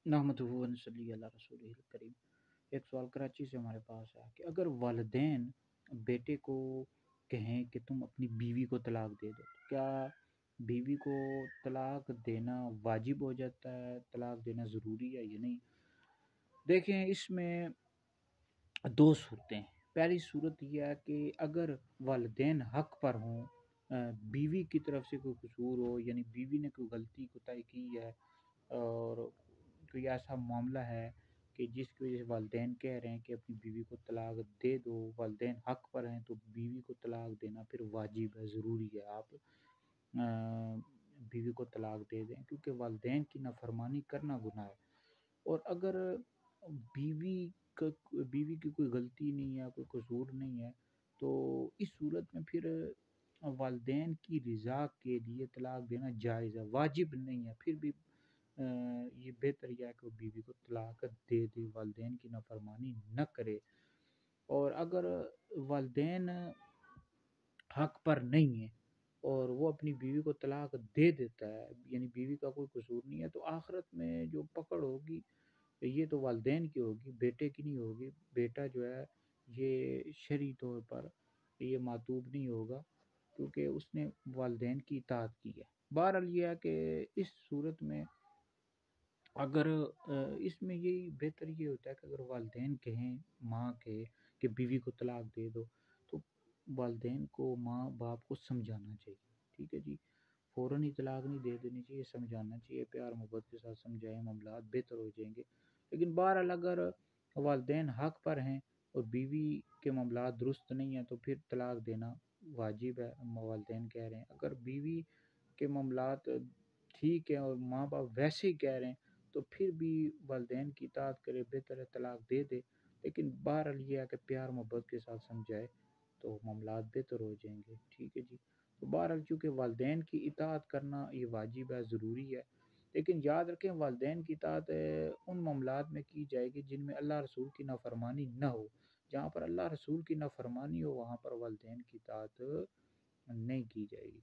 नहमदुहु व नसल्ली अला रसूलिहिल करीम। एक सवाल कराची से हमारे पास है कि अगर वालिदैन बेटे को कहें कि तुम अपनी बीवी को तलाक दे दो, तो क्या बीवी को तलाक देना वाजिब हो जाता है, तलाक देना ज़रूरी है या नहीं? देखें, इसमें दो सूरतें हैं। पहली सूरत यह है कि अगर वालिदैन हक पर हों, बीवी की तरफ से कोई कसूर हो, यानी बीवी ने कोई गलती कोताही की है और कोई ऐसा मामला है कि जिसकी वजह से वालिदैन कह रहे हैं कि अपनी बीवी को तलाक दे दो, वालिदैन हक पर हैं, तो बीवी को तलाक देना फिर वाजिब है, ज़रूरी है। आप बीवी को तलाक दे दें, क्योंकि वालिदैन की नाफरमानी करना गुनाह है। और अगर बीवी बीवी की कोई गलती नहीं है, कोई कसूर नहीं है, तो इस सूरत में फिर वालिदैन की रज़ा के लिए तलाक देना जायज़ है, वाजिब नहीं है। फिर भी ये बेहतर यह है कि वो बीवी को तलाक दे दे, वालिदैन की नाफरमानी न करे। और अगर वालिदैन हक पर नहीं है और वो अपनी बीवी को तलाक दे देता है, यानी बीवी का कोई कसूर नहीं है, तो आखिरत में जो पकड़ होगी ये तो वालिदैन की होगी, बेटे की नहीं होगी। बेटा जो है ये शरई तौर पर ये मातूब नहीं होगा, क्योंकि उसने वालिदैन की इताअत की है। बहरहाल ये है कि इस सूरत में अगर इसमें यही बेहतर ये होता है कि अगर वालिदैन कहें माँ के कि बीवी को तलाक दे दो, तो वालिदैन को माँ बाप को समझाना चाहिए। ठीक है जी, फ़ौरन ही तलाक नहीं दे देनी चाहिए, समझाना चाहिए, प्यार मोहब्बत के साथ समझाएं, मामलात बेहतर हो जाएंगे। लेकिन बहरहाल अगर वालिदैन हक पर हैं और बीवी के मामलात दुरुस्त नहीं हैं, तो फिर तलाक देना वाजिब है, वालिदैन कह रहे हैं। अगर बीवी के मामलात ठीक है और माँ बाप वैसे ही कह रहे हैं, तो फिर भी वालिदैन की इताअत करे, बेहतर है तलाक दे दे। लेकिन बहरहाल ये है कि प्यार मोहब्बत के साथ समझाए तो मामलात बेहतर हो जाएंगे। ठीक है जी। तो बहरहाल चूँकि वालिदैन की इताअत करना ये वाजिब है, ज़रूरी है। लेकिन याद रखें, वालिदैन की इताअत उन मामलात में की जाएगी जिनमें अल्लाह रसूल की नाफरमानी न हो। जहाँ पर अल्लाह रसूल की नाफरमानी हो, वहाँ पर वालिदैन की इताअत नहीं की जाएगी।